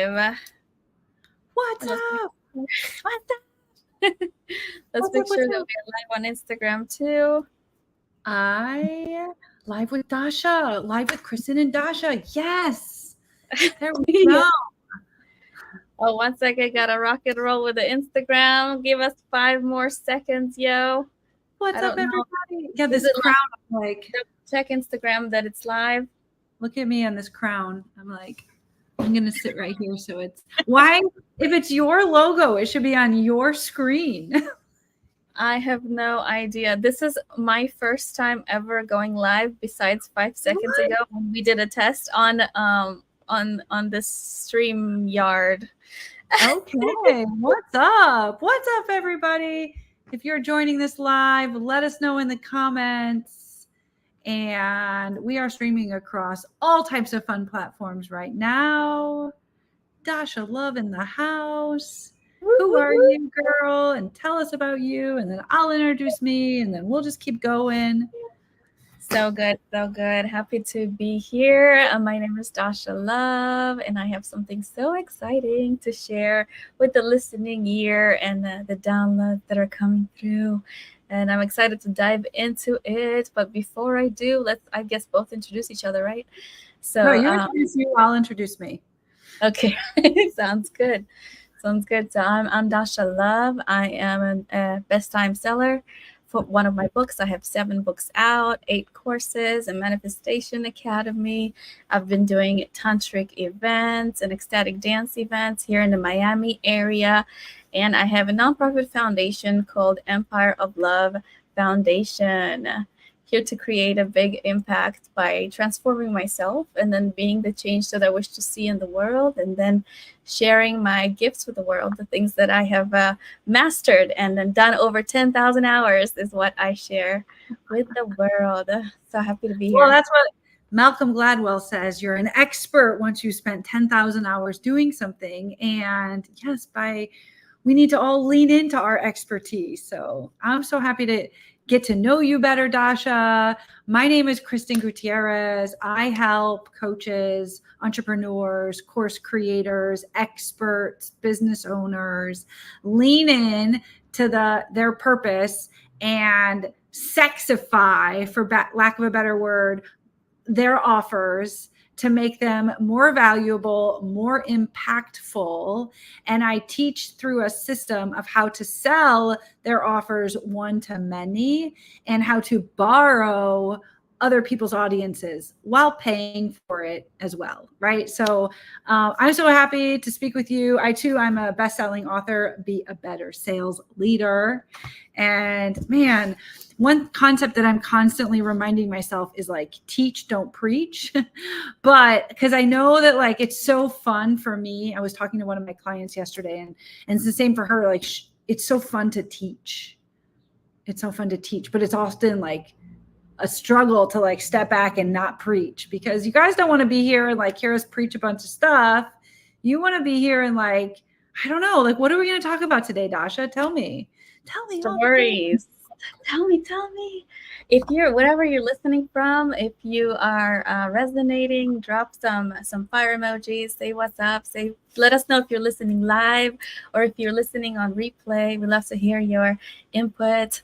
live. What's Let's up? What's up? Let's What's make up? sure What's that up? we're live on Instagram too. I live with Dasha, live with Kristin and Dasha. Yes. There we Yeah. go. Oh, 1 second. Gotta rock and roll with the Instagram. Give us 5 more seconds, yo. What's I up, don't know. everybody? Yeah, Is this it crown. I'm like, check Instagram that it's live? look at me on this crown. I'm like, I'm gonna sit right here. So it's why if it's your logo, it should be on your screen. I have no idea. This is my first time ever going live besides 5 seconds What? ago when we did a test on this stream yard. Okay, what's up? What's up, everybody? If you're joining this live, let us know in the comments. And we are streaming across all types of fun platforms right now. Dasha Love in the house. Who are you, girl? And tell us about you. And then I'll introduce me, and then we'll just keep going. So good, so good. Happy to be here. My name is Dasha Love, and I have something so exciting to share with the listening ear and the downloads that are coming through. And I'm excited to dive into it. But before I do, let's, I guess, both introduce each other, right? So, No, you introduce you, I'll introduce me. okay, sounds good. Sounds good. So I'm Dasha Love. I am a best time seller for one of my books. I have 7 books out, 8 courses, a manifestation academy. I've been doing tantric events and ecstatic dance events here in the Miami area. And I have a nonprofit foundation called Empire of Love Foundation. Here to create a big impact by transforming myself and then being the change that I wish to see in the world, and then sharing my gifts with the world, the things that I have mastered and then done over 10,000 hours is what I share with the world. So happy to be Well, here. that's what Malcolm Gladwell says. You're an expert once you spent 10,000 hours doing something. And yes, we need to all lean into our expertise. So I'm so happy to get to know you better, Dasha. My name is Kristin Gutierrez. I help coaches, entrepreneurs, course creators, experts, business owners lean in to their purpose and sexify, for lack of a better word, their offers to make them more valuable, more impactful. And I teach through a system of how to sell their offers one to many and how to borrow other people's audiences while paying for it as well, right? So I'm so happy to speak with you. I'm a best-selling author, Be a Better Sales Leader. And man, one concept that I'm constantly reminding myself is like, teach, don't preach. But because I know that like, it's so fun for me. I was talking to one of my clients yesterday and it's the same for her. Like, it's so fun to teach. It's so fun to teach, but it's often like a struggle to like step back and not preach, because you guys don't want to be here and like hear us preach a bunch of stuff. You want to be here and like, I don't know, like, what are we going to talk about today, Dasha? Tell me all the things. Stories. Tell me. If you're wherever you're listening from, if you are resonating, drop some fire emojis. Say what's up. Let us know if you're listening live or if you're listening on replay. We love to hear your input.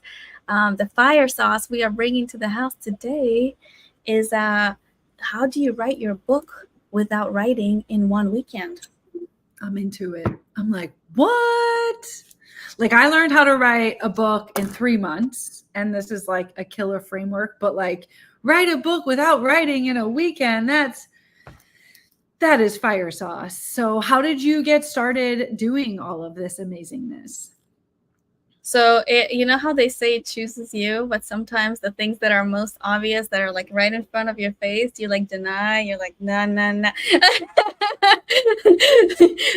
The fire sauce we are bringing to the house today is how do you write your book without writing in one weekend? I'm into it. I'm like, what? Like, I learned how to write a book in 3 months, and this is like a killer framework, but like, write a book without writing in a weekend, that is fire sauce. So how did you get started doing all of this amazingness? So you know how they say it chooses you, but sometimes the things that are most obvious, that are like right in front of your face, you like deny. You're like, nah.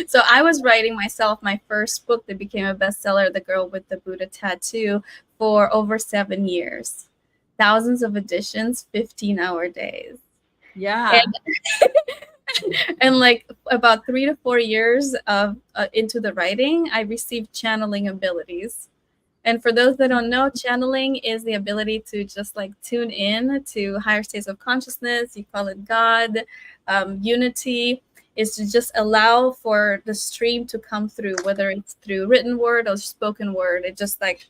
So I was writing myself my first book that became a bestseller, The Girl with the Buddha Tattoo, for over 7 years. Thousands of editions, 15-hour days. Yeah. And like about 3 to 4 years of into the writing, I received channeling abilities. And for those that don't know, channeling is the ability to just like tune in to higher states of consciousness. You call it God, unity. is to just allow for the stream to come through, whether it's through written word or spoken word. It just like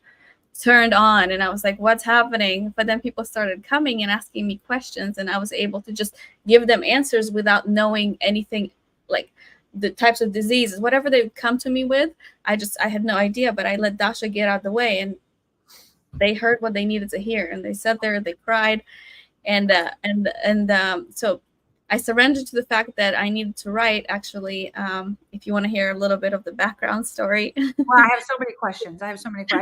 turned on, and I was like, what's happening? But then people started coming and asking me questions, and I was able to just give them answers without knowing anything, like the types of diseases, whatever they would come to me with. I had no idea, but I let Dasha get out of the way, and they heard what they needed to hear, and they sat there, they cried, and so I surrendered to the fact that I needed to write. Actually, if you want to hear a little bit of the background story. Well, I have so many questions. I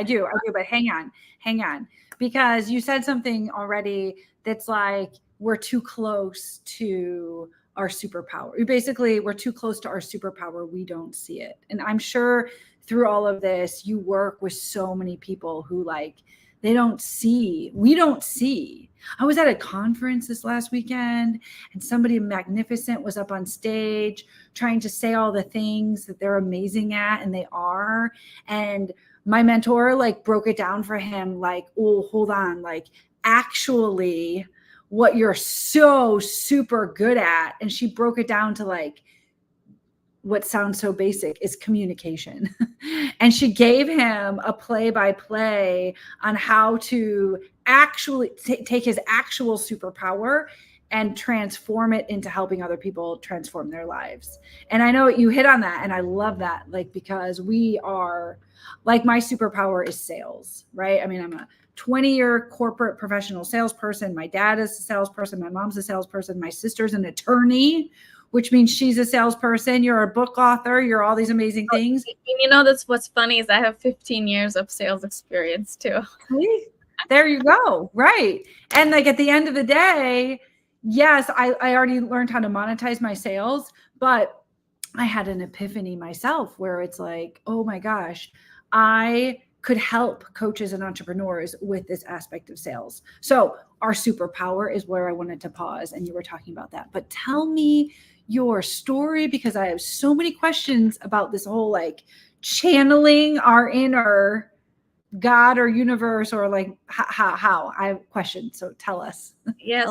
do, but hang on, because you said something already that's like, we're too close to our superpower. Basically, we're too close to our superpower. We don't see it. And I'm sure through all of this, you work with so many people who like, we don't see. I was at a conference this last weekend, and somebody magnificent was up on stage trying to say all the things that they're amazing at, and they are. And my mentor like broke it down for him, like, oh, hold on, like actually what you're so super good at. And she broke it down to like, what sounds so basic is communication. And she gave him a play-by-play on how to actually take his actual superpower and transform it into helping other people transform their lives. And I know you hit on that, and I love that, like, because we are, like, my superpower is sales, right? I mean, I'm a 20-year corporate professional salesperson. My dad is a salesperson. My mom's a salesperson. My sister's an attorney, which means she's a salesperson. You're a book author. You're all these amazing things. You know, that's what's funny is I have 15 years of sales experience too. There you go. Right. And like at the end of the day, yes, I already learned how to monetize my sales, but I had an epiphany myself where it's like, oh my gosh, I could help coaches and entrepreneurs with this aspect of sales. So our superpower is where I wanted to pause, and you were talking about that. But tell me your story, because I have so many questions about this whole like channeling our inner God or universe, or like how I have questions. So tell us. Yeah.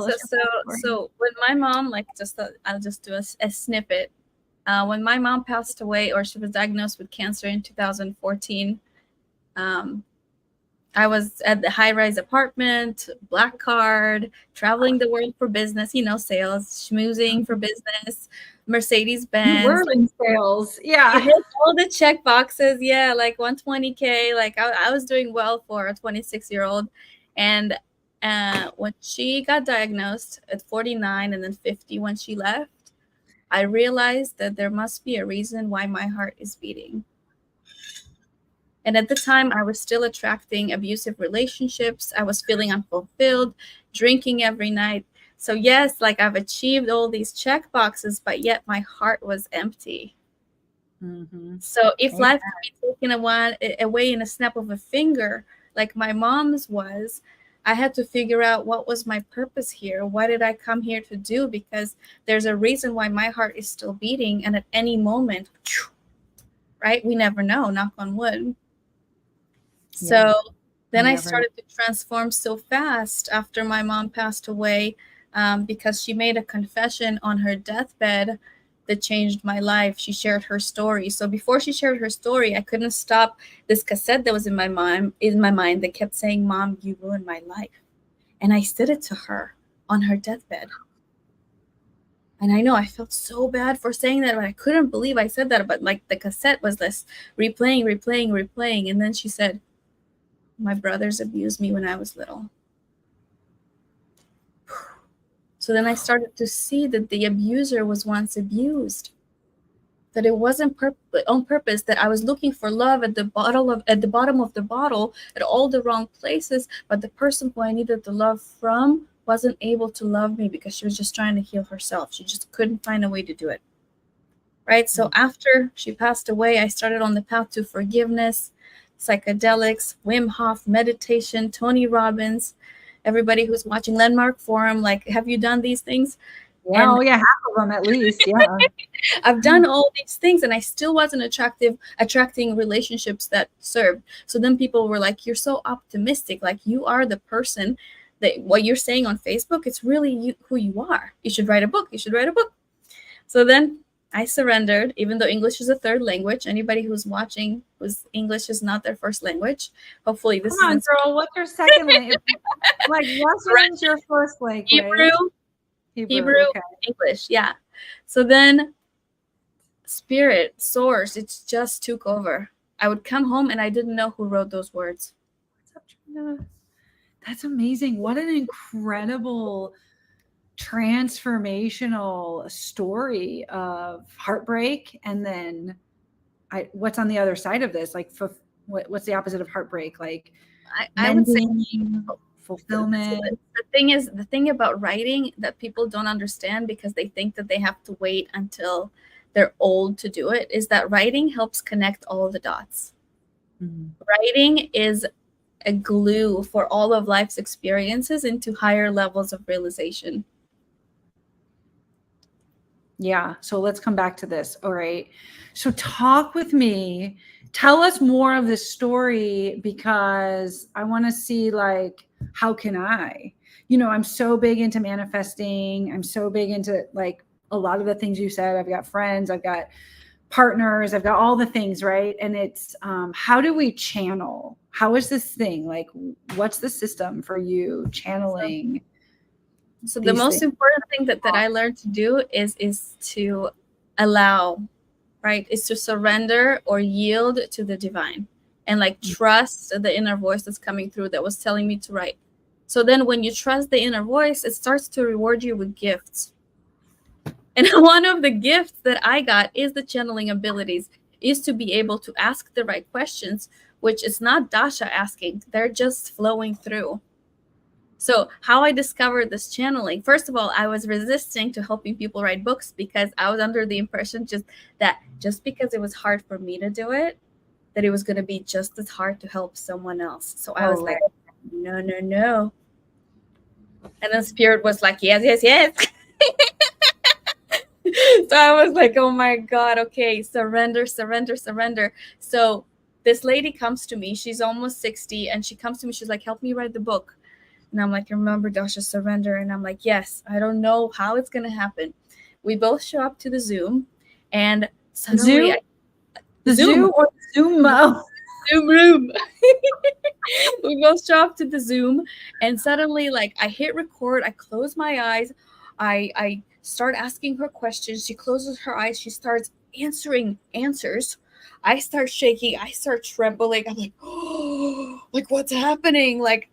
So when my mom, like, I'll just do a snippet. When my mom passed away, or she was diagnosed with cancer in 2014, I was at the high-rise apartment, black card, traveling the world for business, you know, sales, schmoozing for business, Mercedes-Benz. You were in sales. Yeah. I hit all the check boxes. Yeah, like 120K. Like I was doing well for a 26-year-old. And when she got diagnosed at 49 and then 50 when she left, I realized that there must be a reason why my heart is beating. And at the time, I was still attracting abusive relationships. I was feeling unfulfilled, drinking every night. So yes, like I've achieved all these check boxes, but yet my heart was empty. Mm-hmm. So if life could be taken away in a snap of a finger, like my mom's was, I had to figure out what was my purpose here. What did I come here to do? Because there's a reason why my heart is still beating. And at any moment, right? We never know, knock on wood. So then I started to transform so fast after my mom passed away, because she made a confession on her deathbed that changed my life. She shared her story. So before she shared her story, I couldn't stop this cassette that was in my mind that kept saying, "Mom, you ruined my life." And I said it to her on her deathbed. And I know I felt so bad for saying that, but I couldn't believe I said that. But like the cassette was this replaying. And then she said, "My brothers abused me when I was little." So then I started to see that the abuser was once abused, that it wasn't on purpose, that I was looking for love at the bottom of the bottle at all the wrong places, but the person who I needed the love from wasn't able to love me because she was just trying to heal herself. She just couldn't find a way to do it. Right? So after she passed away, I started on the path to forgiveness, psychedelics, Wim Hof, meditation, Tony Robbins. Everybody who's watching Landmark Forum, like, have you done these things? Yeah, half of them at least. Yeah. I've done all these things, and I still wasn't attracting relationships that served. So then people were like, "You're so optimistic. Like, you are the person that what you're saying on Facebook, it's really who you are. You should write a book. So then I surrendered, even though English is a third language. Anybody who's watching whose English is not their first language, hopefully this Come on, isn't girl. What's your second language? Like, Russian's your first language. Hebrew, Hebrew, Okay. English. Yeah. So then spirit, source, it just took over. I would come home and I didn't know who wrote those words. What's up, Trina? That's amazing. What an incredible transformational story of heartbreak. And then what's on the other side of this? Like, what's the opposite of heartbreak? Like, I would say fulfillment. So the thing about writing that people don't understand, because they think that they have to wait until they're old to do it, is that writing helps connect all the dots. Mm-hmm. Writing is a glue for all of life's experiences into higher levels of realization. Yeah. So let's come back to this. All right. So talk with me. Tell us more of this story, because I want to see, like, how can I, I'm so big into manifesting. I'm so big into, like, a lot of the things you said. I've got friends, I've got partners, I've got all the things, right? And it's, how do we channel? How is this thing? Like, what's the system for you channeling? So the most important thing that I learned to do is to allow, right? Is to surrender or yield to the divine, and like trust the inner voice that's coming through that was telling me to write. So then when you trust the inner voice, it starts to reward you with gifts. And one of the gifts that I got is the channeling abilities, is to be able to ask the right questions, which is not Dasha asking, they're just flowing through. So how I discovered this channeling, first of all, I was resisting to helping people write books, because I was under the impression just because it was hard for me to do it, that it was going to be just as hard to help someone else. So I was like, no. And then Spirit was like, yes. So I was like, oh my God, okay, surrender. So this lady comes to me, she's almost 60, and she comes to me, she's like, help me write the book. And I'm like, remember, Dasha, surrender. And I'm like, yes, I don't know how it's going to happen. We both show up to the Zoom, and suddenly Zoom or Zoom room. We both show up to the Zoom, and suddenly, like, I hit record, I close my eyes, I start asking her questions. She closes her eyes, she starts answering answers. I start shaking, I start trembling. I'm like, oh, like, what's happening? Like,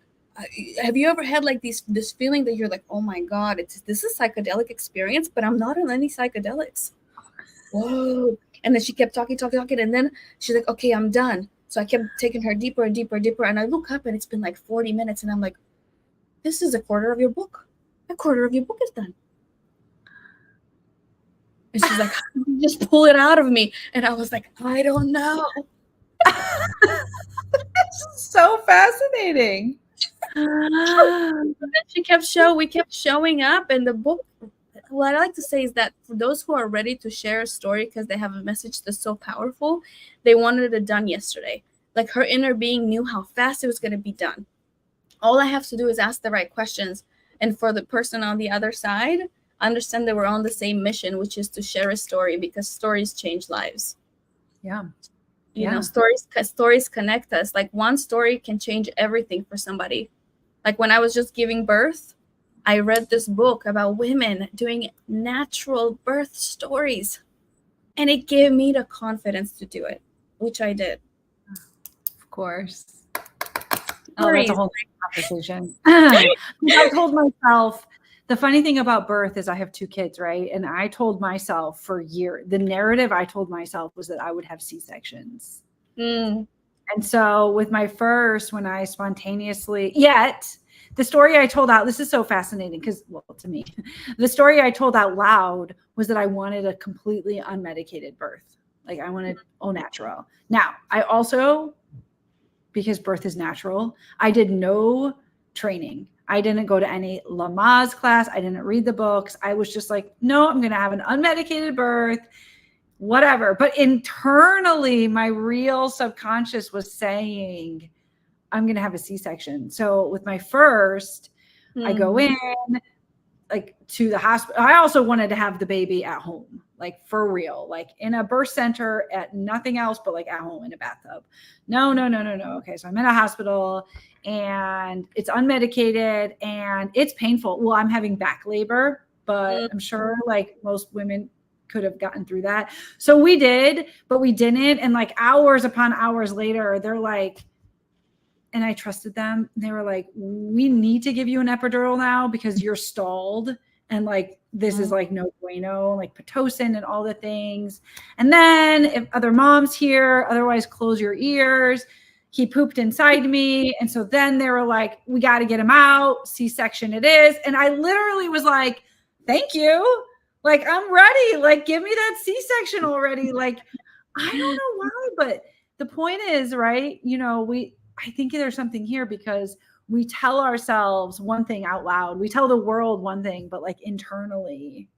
have you ever had like this feeling that you're like, oh my God, this is a psychedelic experience, but I'm not on any psychedelics. Whoa. And then she kept talking, and then she's like, okay, I'm done. So I kept taking her deeper and deeper, and I look up, and it's been like 40 minutes, and I'm like, this is a quarter of your book. A quarter of your book is done. And she's like, just pull it out of me. And I was like, I don't know. It's so fascinating. We kept showing up, and the book, what I like to say is that for those who are ready to share a story because they have a message that's so powerful, they wanted it done yesterday. Like, her inner being knew how fast it was going to be done. All I have to do is ask the right questions, and for the person on the other side, understand that we're on the same mission, which is to share a story, because stories change lives. Yeah. You know, stories connect us. Like, one story can change everything for somebody. Like, when I was just giving birth, I read this book about women doing natural birth stories, and it gave me the confidence to do it, which I did. Of course. Oh, that's a whole conversation. I told myself, the funny thing about birth is I have 2 kids, right? And I told myself for years, the narrative I told myself was that I would have C-sections. And so with my first, when I spontaneously, the story I told out, this is so fascinating because, well, to me, the story I told out loud was that I wanted a completely unmedicated birth. Like, I wanted au natural. Now, I also, because birth is natural, I did no training. I didn't go to any Lamaze class. I didn't read the books. I was just like, no, I'm going to have an unmedicated birth, whatever. But internally, my real subconscious was saying, I'm going to have a C-section. So with my first, I go in like to the hospital. I also wanted to have the baby at home. like for real, like in a birth center at nothing else but like at home in a bathtub. No. Okay, so I'm in a hospital and it's unmedicated and it's painful. Well, I'm having back labor, but I'm sure like most women could have gotten through that. So we did, but we didn't. And like hours upon hours later, they're like, and I trusted them. They were like, we need to give you an epidural now because you're stalled. And like, this is like no bueno, like Pitocin and all the things. And then if other moms here, otherwise close your ears. He pooped inside me. And so then they were like, we got to get him out. C-section it is. And I literally was like, thank you. Like, I'm ready. Like, give me that C-section already. Like, I don't know why, but the point is, right, you know, I think there's something here because we tell ourselves one thing out loud. We tell the world one thing, but like internally,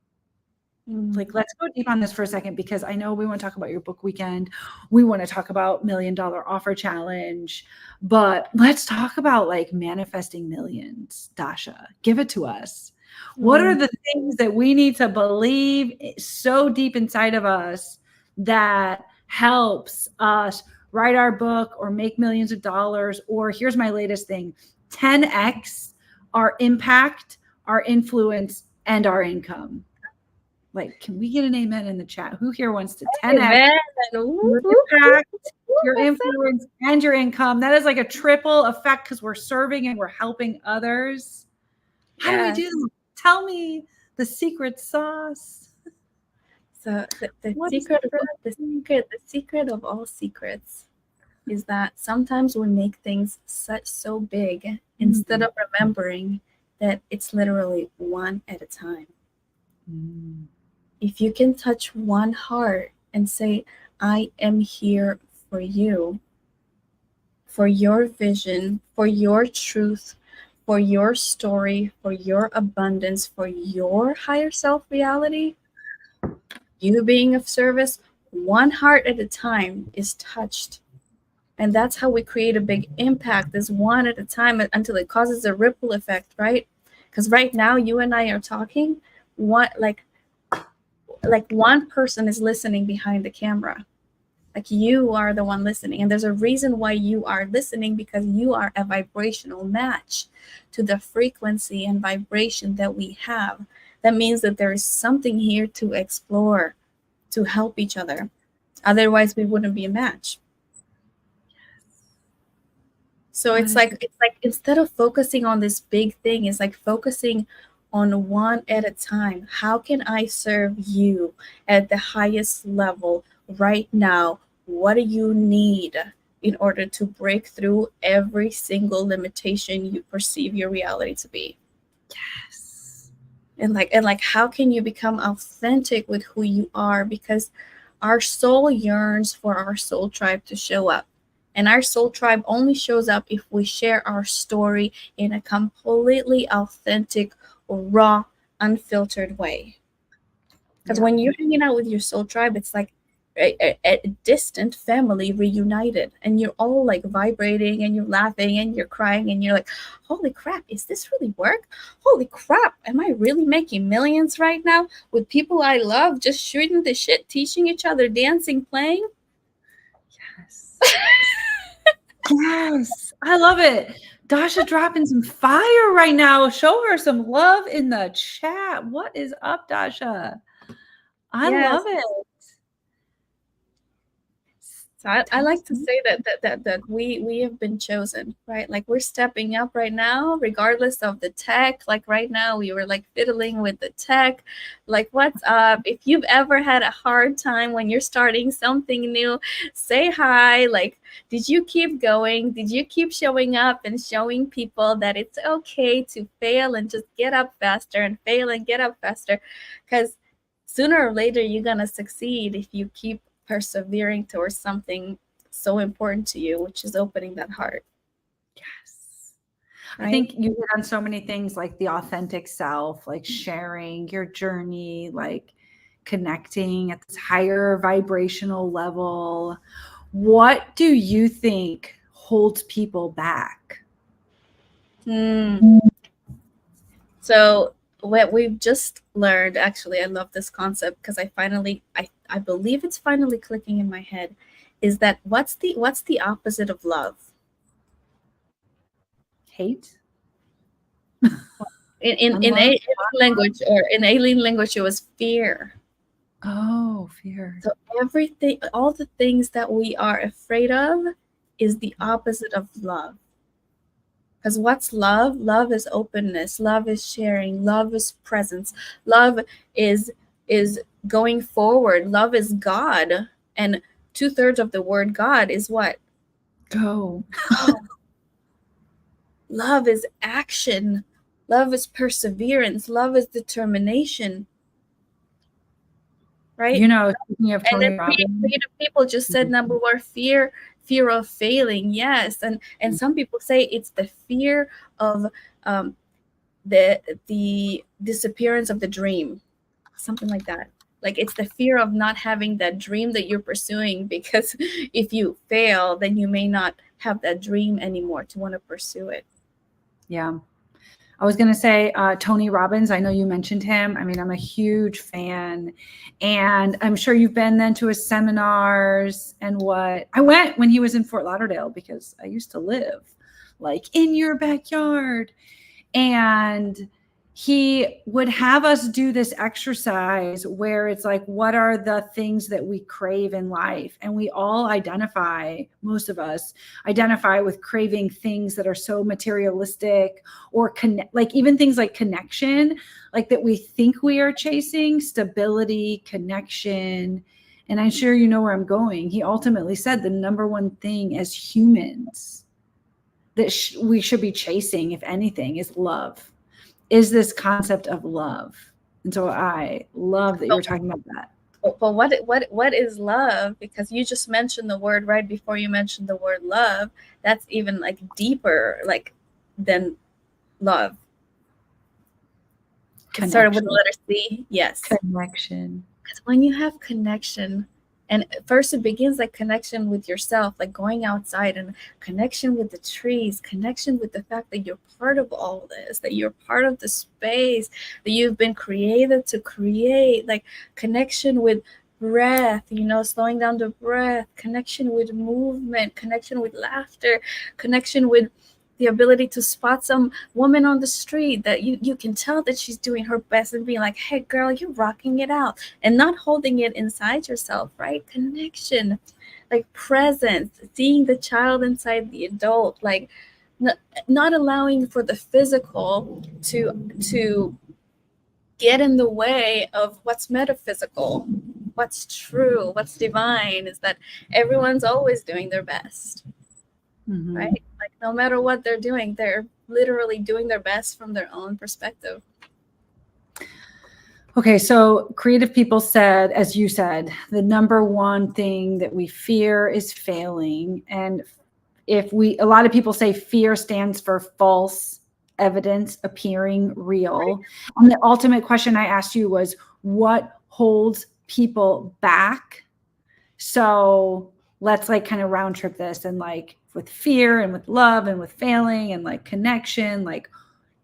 like, let's go deep on this for a second, because I know we want to talk about your book weekend. We want to talk about $1 Million Offer Challenge, but let's talk about like manifesting millions. Dasha, give it to us. What are the things that we need to believe so deep inside of us that helps us write our book or make millions of dollars? Or here's my latest thing, 10x our impact, our influence, and our income. Like, can we get an amen in the chat? Who here wants to 10x your impact, your influence, and your income? That is like a triple effect because we're serving and we're helping others. How do we do that? Tell me the secret sauce. So the secret of all secrets is that sometimes we make things so big instead of remembering that it's literally one at a time. If you can touch one heart and say, I am here for you, for your vision, for your truth, for your story, for your abundance, for your higher self reality, you being of service, one heart at a time is touched. And that's how we create a big impact, is one at a time until it causes a ripple effect, right? Because right now you and I are talking, like one person is listening behind the camera. Like, you are the one listening. And there's a reason why you are listening, because you are a vibrational match to the frequency and vibration that we have. That means that there is something here to explore, to help each other. Otherwise, we wouldn't be a match. So it's like instead of focusing on this big thing, it's like focusing on one at a time. How can I serve you at the highest level right now? What do you need in order to break through every single limitation you perceive your reality to be? Yes. And how can you become authentic with who you are? Because our soul yearns for our soul tribe to show up. And our soul tribe only shows up if we share our story in a completely authentic, raw, unfiltered way. Because when you're hanging out with your soul tribe, it's like a distant family reunited, and you're all like vibrating and you're laughing and you're crying and you're like, holy crap, is this really work? Holy crap, am I really making millions right now with people I love, just shooting the shit, teaching each other, dancing, playing? Yes. Yes, I love it. Dasha dropping some fire right now. Show her some love in the chat. What is up, Dasha? I love it. So I like to say that we have been chosen, right? Like, we're stepping up right now, regardless of the tech. Like, right now we were like fiddling with the tech. Like, what's up? If you've ever had a hard time when you're starting something new, say hi. Like, did you keep going? Did you keep showing up and showing people that it's okay to fail and just get up faster, and fail and get up faster? Because sooner or later you're gonna succeed if you keep persevering towards something so important to you, which is opening that heart. Yes. Right? I think you hit on so many things, like the authentic self, like sharing your journey, like connecting at this higher vibrational level. What do you think holds people back? So what we've just learned, actually, I love this concept because I believe it's finally clicking in my head, is that what's the opposite of love? Hate. In Unlove. alien language, or in alien language, it was fear. Oh, fear. So everything, all the things that we are afraid of, is the opposite of love. Because what's love? Love is openness. Love is sharing. Love is presence. Love is going forward. Love is God. And 2/3 of the word God is what? Go. Go. Love is action. Love is perseverance. Love is determination. Right? Speaking of And Tony then Robbins. creative people just said number one, fear of failing. Yes. And some people say it's the fear of the disappearance of the dream, something like that. Like it's the fear of not having that dream that you're pursuing, because if you fail, then you may not have that dream anymore to want to pursue it. Yeah. I was going to say Tony Robbins. I know you mentioned him. I mean, I'm a huge fan. And I'm sure you've been then to his seminars and what. I went when he was in Fort Lauderdale because I used to live like in your backyard. And he would have us do this exercise where it's like, what are the things that we crave in life? And we all identify, most of us identify with craving things that are so materialistic, or connect, like even things like connection, like that we think we are chasing, stability, connection. And I'm sure you know where I'm going. He ultimately said the number one thing as humans that we should be chasing, if anything, is love. Is this concept of love. And so I love that you were talking about that. But what is love? Because you just mentioned the word right before you mentioned the word love. That's even like deeper, like, than love. It started with the letter C. Yes. Connection. Because when you have connection, and first it begins like connection with yourself, like going outside, and connection with the trees, connection with the fact that you're part of all this, that you're part of the space, that you've been created to create, like connection with breath, slowing down the breath, connection with movement, connection with laughter, connection with the ability to spot some woman on the street that you can tell that she's doing her best, and being like, hey girl, you're rocking it out, and not holding it inside yourself, right? Connection, like presence, seeing the child inside the adult, like not allowing for the physical to get in the way of what's metaphysical, what's true, what's divine, is that everyone's always doing their best. Mm-hmm. Right? Like no matter what they're doing, they're literally doing their best from their own perspective. Okay, so creative people said, as you said, the number one thing that we fear is failing. And a lot of people say fear stands for false evidence appearing real. Right. And the ultimate question I asked you was, what holds people back? So let's like kind of round trip this, and like with fear and with love and with failing and like connection, like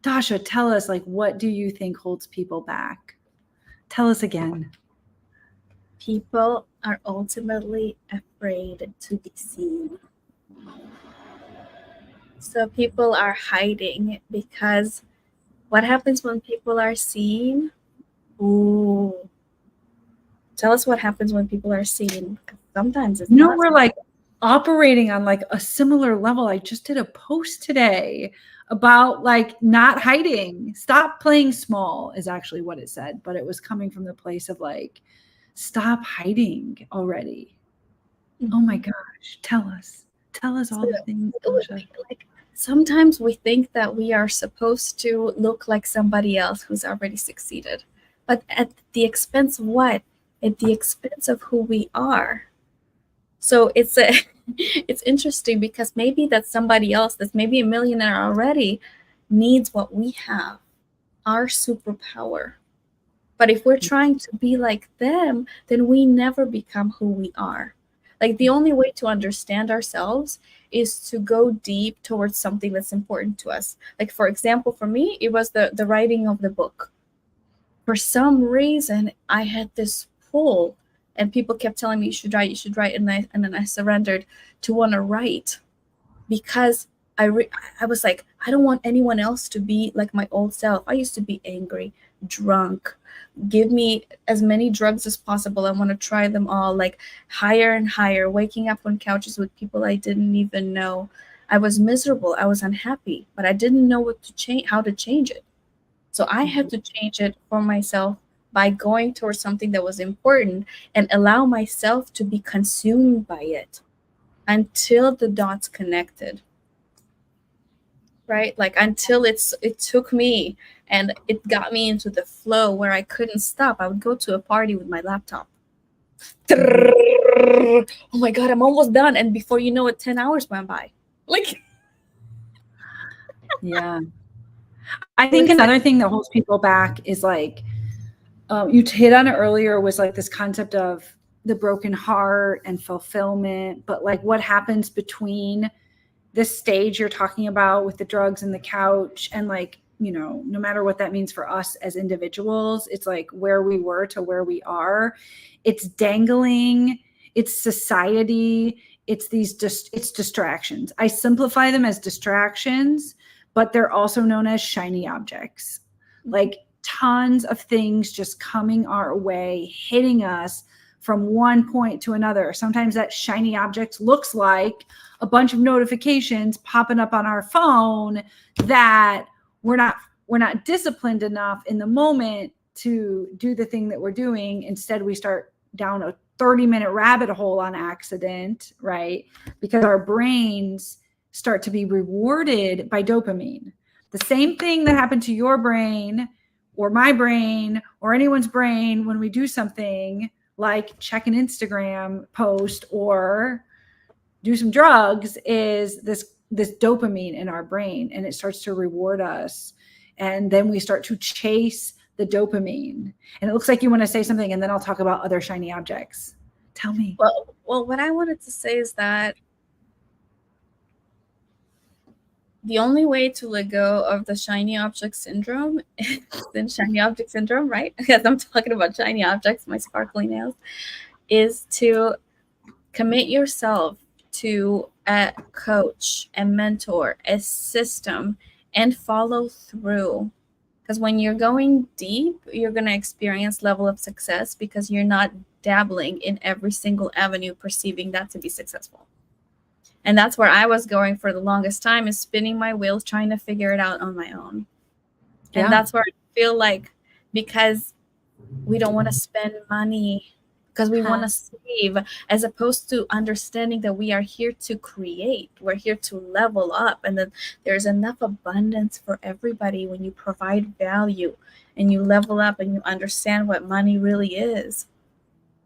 Dasha, tell us, like, what do you think holds people back? Tell us again. People are ultimately afraid to be seen. So people are hiding, because what happens when people are seen? Ooh. Tell us what happens when people are seen. Sometimes it's we're like operating on like a similar level. I just did a post today about like not hiding. Stop playing small is actually what it said, but it was coming from the place of like, stop hiding already. Mm-hmm. Oh my gosh. Tell us all the things. Like sometimes we think that we are supposed to look like somebody else who's already succeeded, but at the expense of what? At the expense of who we are. So it's interesting, because maybe that somebody else that's maybe a millionaire already needs what we have, our superpower. But if we're trying to be like them, then we never become who we are. Like the only way to understand ourselves is to go deep towards something that's important to us. Like, for example, for me, it was the writing of the book. for some reason I had this pull, and people kept telling me, you should write, and then I surrendered to want to write, because I was like, I don't want anyone else to be like my old self. I used to be angry, drunk. Give me as many drugs as possible. I want to try them all, like higher and higher, waking up on couches with people I didn't even know. I was miserable. I was unhappy, but I didn't know what to change, how to change it. So I had to change it for myself by going towards something that was important and allow myself to be consumed by it until the dots connected. Right? Like until it took me and it got me into the flow where I couldn't stop. I would go to a party with my laptop. Oh my God, I'm almost done. And before you know it, 10 hours went by. Like, Yeah. I think another thing that holds people back is like, you hit on it earlier, was like this concept of the broken heart and fulfillment, but like what happens between this stage you're talking about with the drugs and the couch, and like, you know, no matter what that means for us as individuals, it's like where we were to where we are. It's dangling, it's society, it's it's distractions. I simplify them as distractions, but they're also known as shiny objects. Like tons of things just coming our way, hitting us from one point to another. Sometimes that shiny object looks like a bunch of notifications popping up on our phone that we're not disciplined enough in the moment to do the thing that we're doing. Instead, we start down a 30-minute rabbit hole on accident, right? Because our brains start to be rewarded by dopamine. The same thing that happened to your brain or my brain or anyone's brain when we do something like check an Instagram post or do some drugs is this dopamine in our brain, and it starts to reward us. And then we start to chase the dopamine. And it looks like you want to say something, and then I'll talk about other shiny objects. Tell me. Well, what I wanted to say is that the only way to let go of the shiny object syndrome right? Because I'm talking about shiny objects, my sparkly nails, is to commit yourself to a coach, a mentor, a system, and follow through. Because when you're going deep, you're going to experience level of success because you're not dabbling in every single avenue, perceiving that to be successful. And that's where I was going for the longest time, is spinning my wheels, trying to figure it out on my own. And that's where I feel like, because we don't want to spend money, because we want to save, as opposed to understanding that we are here to create, we're here to level up, and that there's enough abundance for everybody when you provide value and you level up and you understand what money really is.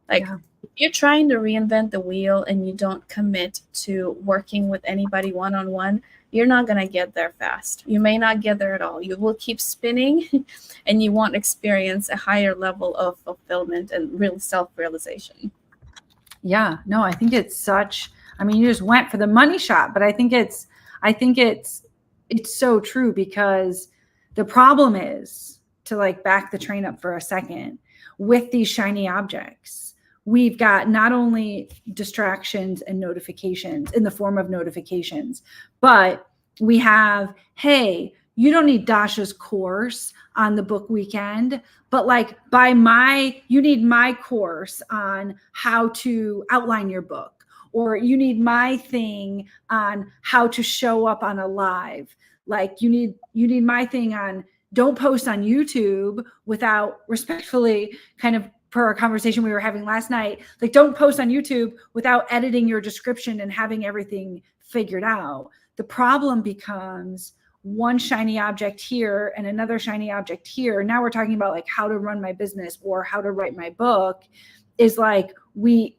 Like, if you're trying to reinvent the wheel and you don't commit to working with anybody one-on-one, you're not going to get there fast. You may not get there at all. You will keep spinning and you won't experience a higher level of fulfillment and real self-realization. Yeah, no, I think it's such, I mean, you just went for the money shot, but I think it's so true, because the problem is, to like back the train up for a second, with these shiny objects, we've got not only distractions and notifications in the form of notifications, but we have, hey, you don't need Dasha's course on the book weekend, but like you need my course on how to outline your book, or you need my thing on how to show up on a live. Like you need my thing on don't post on YouTube without, respectfully, kind of per our conversation we were having last night, like don't post on YouTube without editing your description and having everything figured out. The problem becomes one shiny object here and another shiny object here. Now we're talking about like how to run my business or how to write my book, is like we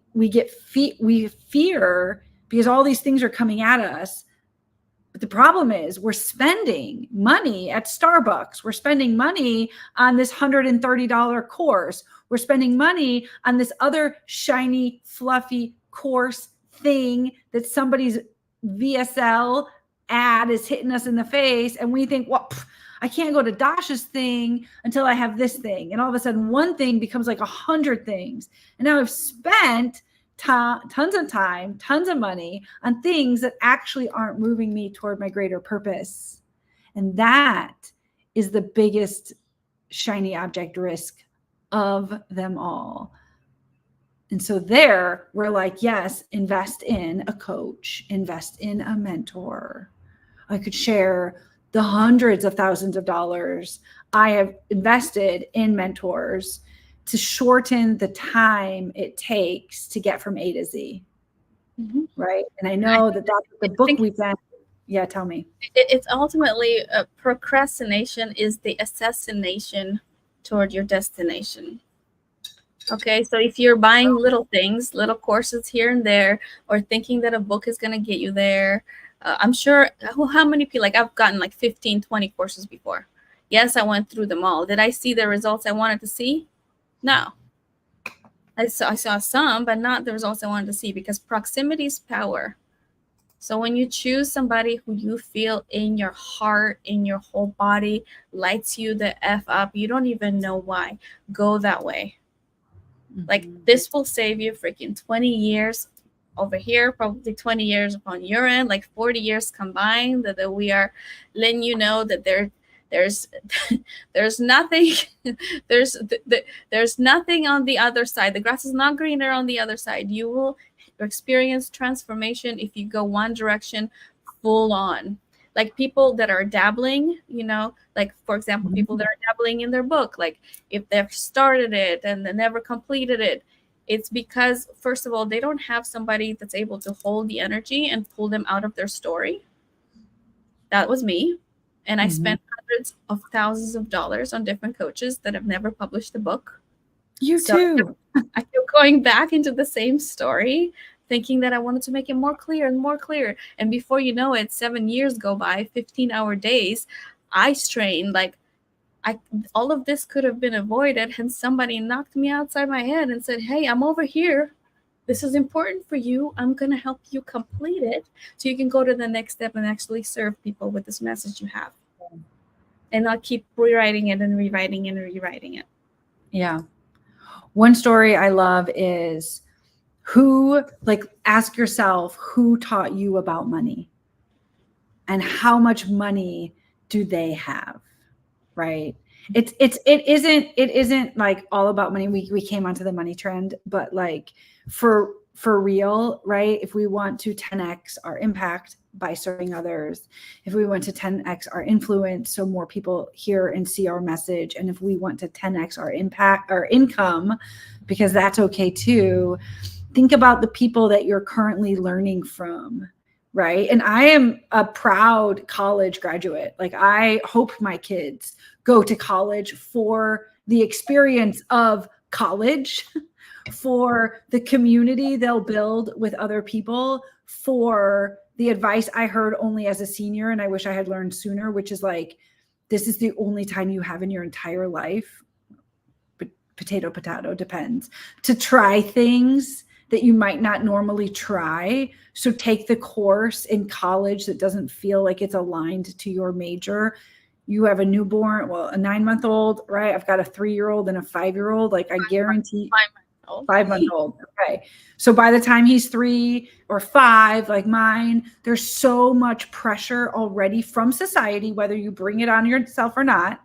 fear because all these things are coming at us. But the problem is we're spending money at Starbucks. We're spending money on this $130 course. We're spending money on this other shiny, fluffy course thing that somebody's VSL ad is hitting us in the face. And we think, well, I can't go to Dasha's thing until I have this thing. And all of a sudden one thing becomes like 100 things. And now I've spent tons of time, tons of money on things that actually aren't moving me toward my greater purpose. And that is the biggest shiny object risk of them all. And so there we're like, yes, invest in a coach, invest in a mentor. I could share the hundreds of thousands of dollars I have invested in mentors to shorten the time it takes to get from A to Z. Mm-hmm. Right. And I know that that's the book we've done. Yeah, tell me. It's ultimately procrastination is the assassination toward your destination. Okay, so if you're buying little things, little courses here and there, or thinking that a book is going to get you there, I'm sure, how many people, like I've gotten like 15, 20 courses before. Yes, I went through them all. Did I see the results I wanted to see? No. I saw some, but not the results I wanted to see, because proximity is power. So when you choose somebody who you feel in your heart, in your whole body, lights you the F up, you don't even know why, go that way. Like this will save you freaking 20 years over here, probably 20 years on your end, like 40 years combined, that we are letting you know that there's nothing, there's nothing on the other side. The grass is not greener on the other side. You will experience transformation if you go one direction full on. Like people that are dabbling, like for example, people that are dabbling in their book, like if they've started it and they never completed it, it's because first of all, they don't have somebody that's able to hold the energy and pull them out of their story. That was me. And I spent hundreds of thousands of dollars on different coaches that have never published a book. You too. I kept going back into the same story, thinking that I wanted to make it more clear and more clear. And before you know it, 7 years go by, 15-hour days, eye strain, like all of this could have been avoided. And somebody knocked me outside my head and said, hey, I'm over here. This is important for you. I'm going to help you complete it so you can go to the next step and actually serve people with this message you have. And not keep rewriting it and rewriting it and rewriting it. Yeah. One story I love is ask yourself who taught you about money and how much money do they have, right? It isn't like all about money. We came onto the money trend, but like for real, right? If we want to 10x our impact by serving others, if we want to 10x our influence so more people hear and see our message, and if we want to 10x our impact, our income, because that's okay too, think about the people that you're currently learning from, right? And I am a proud college graduate. Like I hope my kids go to college for the experience of college, for the community they'll build with other people, for the advice I heard only as a senior and I wish I had learned sooner, which is like, this is the only time you have in your entire life, potato, depends, to try things that you might not normally try. So take the course in college that doesn't feel like it's aligned to your major. You have a newborn, well, a 9-month-old, right? I've got a 3-year-old and a 5-year-old. Like I guarantee 5-month-old. Okay. So by the time he's 3 or 5, like mine, there's so much pressure already from society, whether you bring it on yourself or not.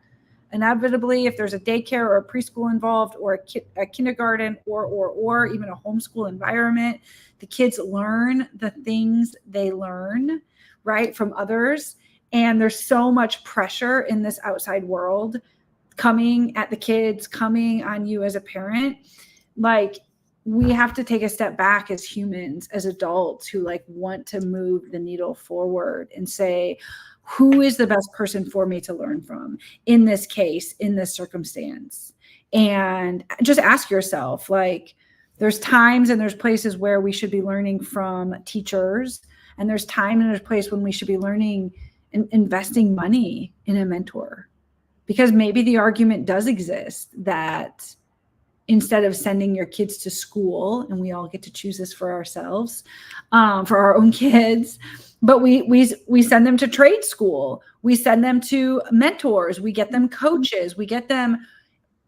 Inevitably, if there's a daycare or a preschool involved, or a kindergarten, or even a homeschool environment, the kids learn the things they learn, right, from others. And there's so much pressure in this outside world coming at the kids, coming on you as a parent. Like we have to take a step back as humans, as adults who like want to move the needle forward and say, who is the best person for me to learn from in this case, in this circumstance? And just ask yourself, like, there's times and there's places where we should be learning from teachers, and there's time and there's place when we should be learning and investing money in a mentor, because maybe the argument does exist that instead of sending your kids to school, and we all get to choose this for ourselves, for our own kids, But we send them to trade school. We send them to mentors. We get them coaches. We get them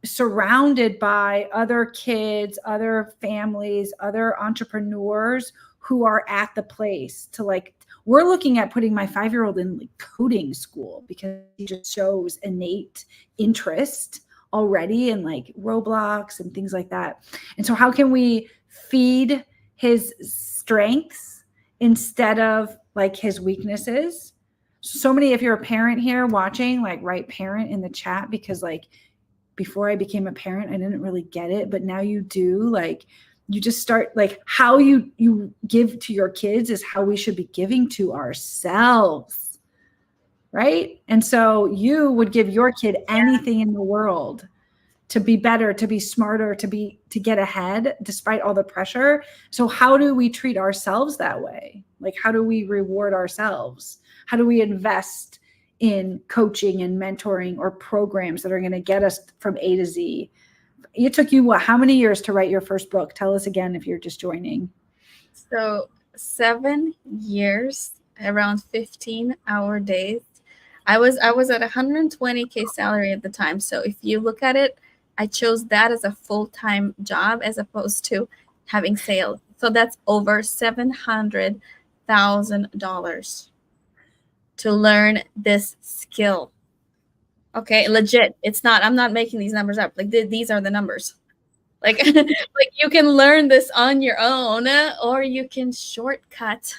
surrounded by other kids, other families, other entrepreneurs who are at the place to like, we're looking at putting my 5-year-old in like coding school because he just shows innate interest already in like Roblox and things like that. And so how can we feed his strengths instead of like his weaknesses? So many, if you're a parent here watching, like write parent in the chat, because like before I became a parent, I didn't really get it, but now you do. Like you just start, like how you give to your kids is how we should be giving to ourselves, right? And so you would give your kid anything in the world to be better, to be smarter, to get ahead despite all the pressure. So how do we treat ourselves that way? Like how do we reward ourselves? How do we invest in coaching and mentoring or programs that are going to get us from A to Z? It took you how many years to write your first book? Tell us again if you're just joining. So 7 years, around 15-hour days. I was at 120K salary at the time. So if you look at it, I chose that as a full-time job as opposed to having sales. So that's over $700,000 to learn this skill. Okay, legit. It's not, I'm not making these numbers up. Like these are the numbers. Like, like you can learn this on your own, or you can shortcut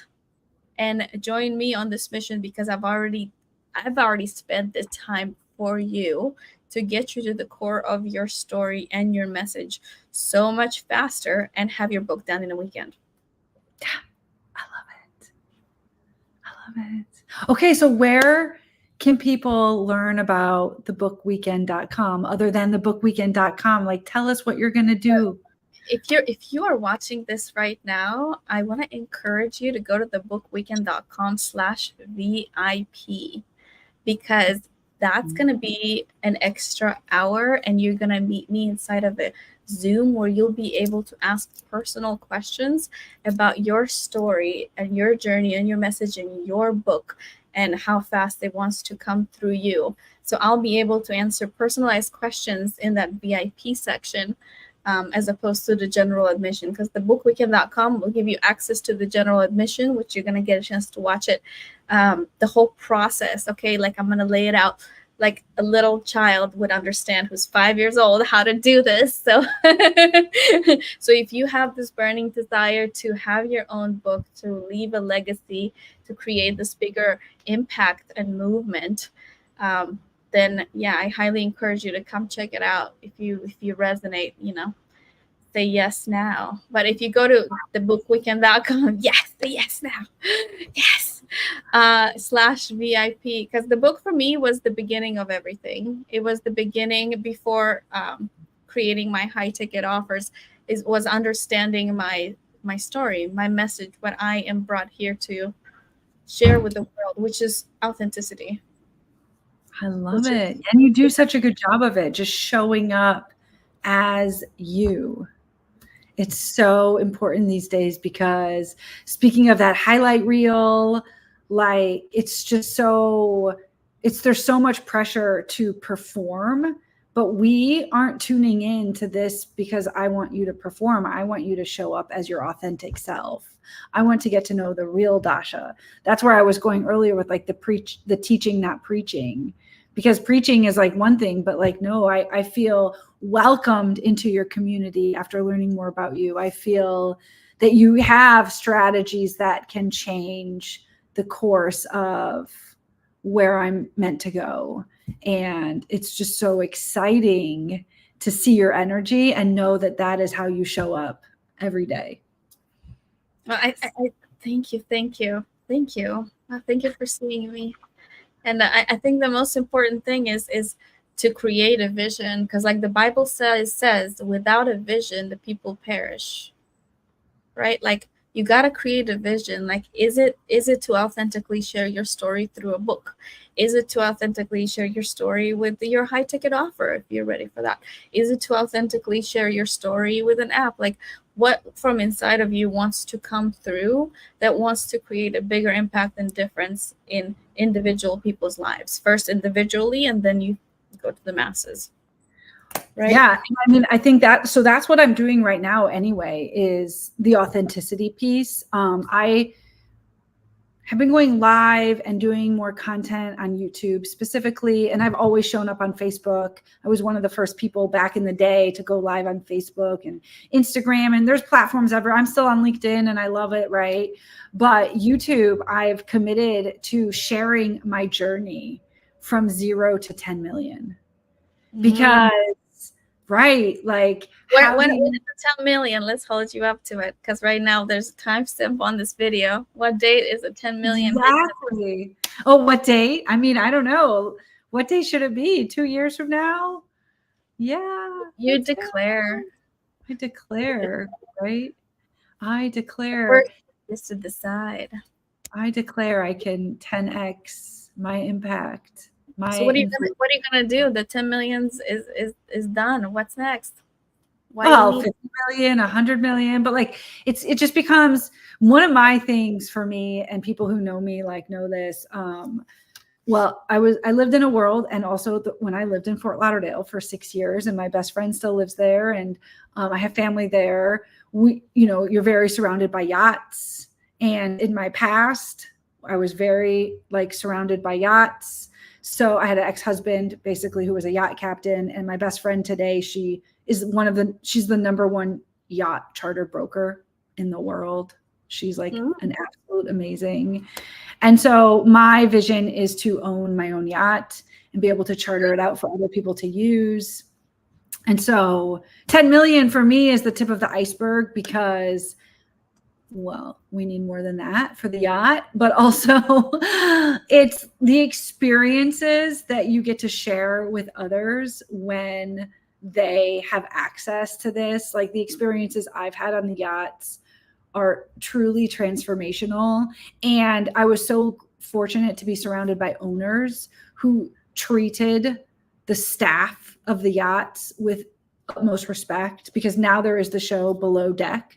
and join me on this mission, because I've already spent the time for you to get you to the core of your story and your message so much faster and have your book done in a weekend. Yeah, I love it. Okay, so where can people learn about thebookweekend.com other than thebookweekend.com? Like, tell us what you're going to do. If you are watching this right now, I want to encourage you to go to thebookweekend.com/VIP, because that's going to be an extra hour, and you're going to meet me inside of a Zoom where you'll be able to ask personal questions about your story and your journey and your message in your book and how fast it wants to come through you. So I'll be able to answer personalized questions in that VIP section, as opposed to the general admission, because the bookweekend.com will give you access to the general admission, which you're going to get a chance to watch it, the whole process. Okay, like I'm going to lay it out like a little child would understand who's 5 years old how to do this. So so if you have this burning desire to have your own book, to leave a legacy, to create this bigger impact and movement, then yeah, I highly encourage you to come check it out. If you resonate, say yes now. But if you go to thebookweekend.com, yes, say yes now. Yes. /VIP, because the book for me was the beginning of everything. It was the beginning before creating my high ticket offers. Was understanding my story, my message, what I am brought here to share with the world, which is authenticity. I love it. And you do such a good job of it, just showing up as you. It's so important these days, because speaking of that highlight reel, like it's just there's so much pressure to perform, but we aren't tuning in to this because I want you to perform. I want you to show up as your authentic self. I want to get to know the real Dasha. That's where I was going earlier with like the teaching, not preaching, because preaching is like one thing, but like, no, I feel welcomed into your community after learning more about you. I feel that you have strategies that can change the course of where I'm meant to go. And it's just so exciting to see your energy and know that that is how you show up every day. Well, I thank you. Thank you for seeing me. And I think the most important thing is to create a vision, because like the Bible says, without a vision, the people perish. Right? Like you got to create a vision. Like, is it to authentically share your story through a book? Is it to authentically share your story with your high ticket offer, if you're ready for that? Is it to authentically share your story with an app? Like, what from inside of you wants to come through, that wants to create a bigger impact and difference in individual people's lives, first individually, and then you go to the masses. Right? Yeah. I mean, I think that's what I'm doing right now anyway, is the authenticity piece. I have been going live and doing more content on YouTube specifically, and I've always shown up on Facebook. I was one of the first people back in the day to go live on Facebook and Instagram, and there's platforms ever. I'm still on LinkedIn and I love it, right? But YouTube, I've committed to sharing my journey from 0 to 10 million. Because right, like when it's 10 million, let's hold you up to it, because right now there's a timestamp on this video. What date is it 10 million? Exactly. Oh, what date? I mean, I don't know. What day should it be? 2 years from now? Yeah. You declare. I declare, right? I declare. First is to decide. I declare I can 10x my impact. So what are you gonna do? The 10 millions is done. What's next? Well, 50 million, 100 million, but like it just becomes one of my things for me, and people who know me like know this. Well, I lived in a world, and also when I lived in Fort Lauderdale for 6 years, and my best friend still lives there, and I have family there. You're very surrounded by yachts, and in my past, I was very like surrounded by yachts. So I had an ex-husband basically who was a yacht captain, and my best friend today, she's the number one yacht charter broker in the world. She's like an absolute amazing. And so my vision is to own my own yacht and be able to charter it out for other people to use. And so 10 million for me is the tip of the iceberg, because well, we need more than that for the yacht, but also it's the experiences that you get to share with others when they have access to this. Like the experiences I've had on the yachts are truly transformational. And I was so fortunate to be surrounded by owners who treated the staff of the yachts with utmost respect, because now there is the show Below Deck,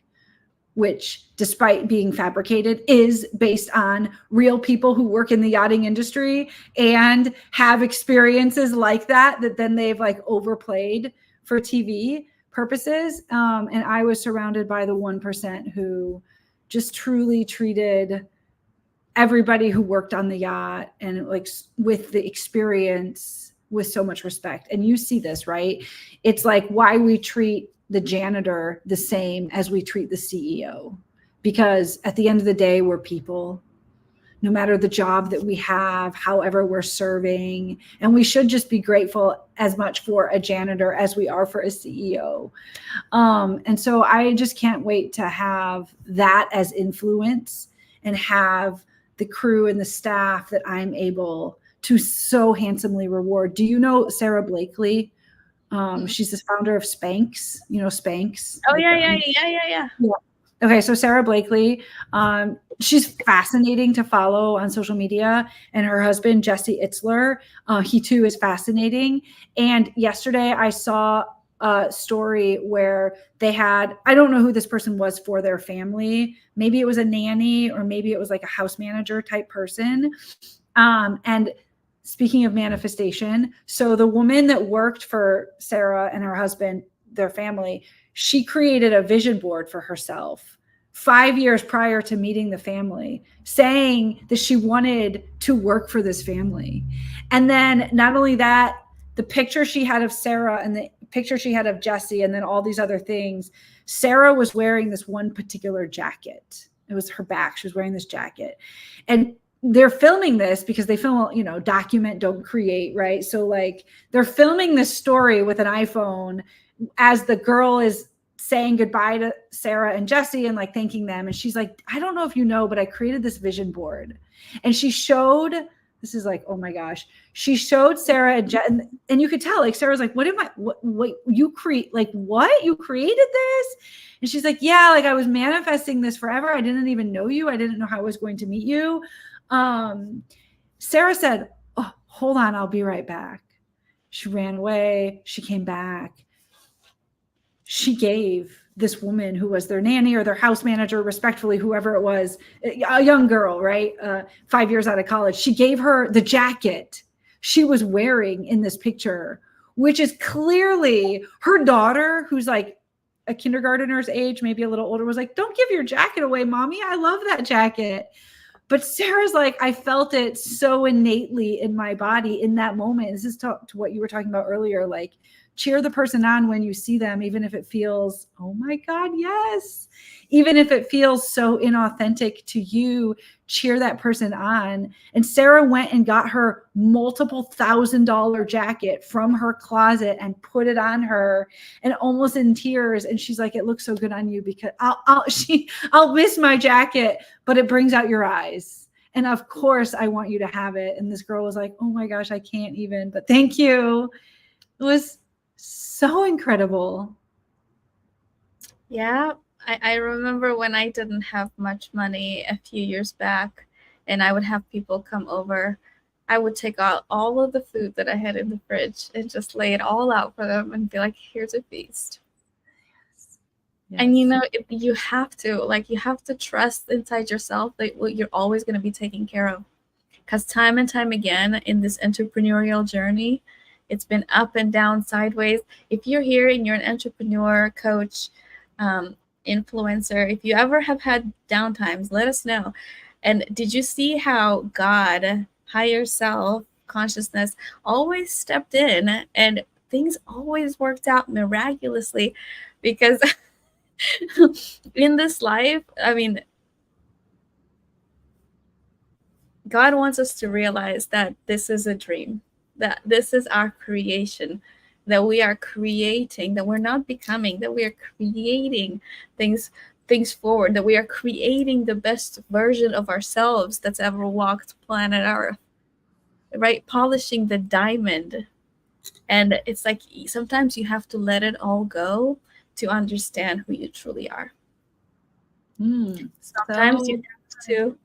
which, despite being fabricated, is based on real people who work in the yachting industry and have experiences like that then they've like overplayed for TV purposes. And I was surrounded by the 1% who just truly treated everybody who worked on the yacht and like with the experience with so much respect. And you see this, right? It's like why we treat the janitor the same as we treat the CEO, because at the end of the day, we're people, no matter the job that we have, however we're serving. And we should just be grateful as much for a janitor as we are for a CEO. And so I just can't wait to have that as influence and have the crew and the staff that I'm able to so handsomely reward. Do you know Sarah Blakely? She's the founder of Spanx, Spanx. Oh, yeah. Okay. So Sarah Blakely, she's fascinating to follow on social media, and her husband, Jesse Itzler, he too is fascinating. And yesterday I saw a story where they had, I don't know who this person was for their family. Maybe it was a nanny, or maybe it was like a house manager type person. And speaking of manifestation, so the woman that worked for Sarah and her husband, their family, she created a vision board for herself 5 years prior to meeting the family, saying that she wanted to work for this family. And then not only that, the picture she had of Sarah and the picture she had of Jesse, and then all these other things, Sarah was wearing this one particular jacket. It was her back. She was wearing this jacket. And they're filming this because they film, document, don't create, right? So like they're filming this story with an iPhone as the girl is saying goodbye to Sarah and Jesse and like thanking them. And she's like, I don't know if you know, but I created this vision board. And she showed, this is like, oh my gosh. She showed Sarah and you could tell like, Sarah's like, what you create? Like what? You created this? And she's like, yeah, like I was manifesting this forever. I didn't even know you. I didn't know how I was going to meet you. Sarah said, oh, hold on, I'll be right back. She ran away. She came back. she gave this woman who was their nanny or their house manager, respectfully, whoever it was, a young girl, right? 5 years out of college. She gave her the jacket she was wearing in this picture, which is clearly her daughter, who's like a kindergartner's age, maybe a little older, was like, don't give your jacket away, mommy. I love that jacket. But Sarah's like, I felt it so innately in my body in that moment. This is to what you were talking about earlier, like cheer the person on when you see them, even if it feels, oh my God, yes. Even if it feels so inauthentic to you, cheer that person on. And Sarah went and got her multiple $1,000 jacket from her closet and put it on her, and almost in tears. And she's like, it looks so good on you because I'll miss my jacket, but it brings out your eyes. And of course I want you to have it. And this girl was like, oh my gosh, I can't even, but thank you. It was so incredible. Yeah, I remember when I didn't have much money a few years back, and I would have people come over. I would take out all of the food that I had in the fridge and just lay it all out for them and be like, here's a feast. Yes. And you have to trust inside yourself that you're always going to be taken care of. Because time and time again in this entrepreneurial journey, it's been up and down, sideways. If you're here and you're an entrepreneur, coach, influencer, if you ever have had downtimes, let us know. And did you see how God, higher self, consciousness, always stepped in and things always worked out miraculously? Because in this life, I mean, God wants us to realize that this is a dream, that this is our creation, that we are creating, that we're not becoming, that we are creating things forward, that we are creating the best version of ourselves that's ever walked planet Earth, right? Polishing the diamond. And it's like sometimes you have to let it all go to understand who you truly are. Sometimes you have to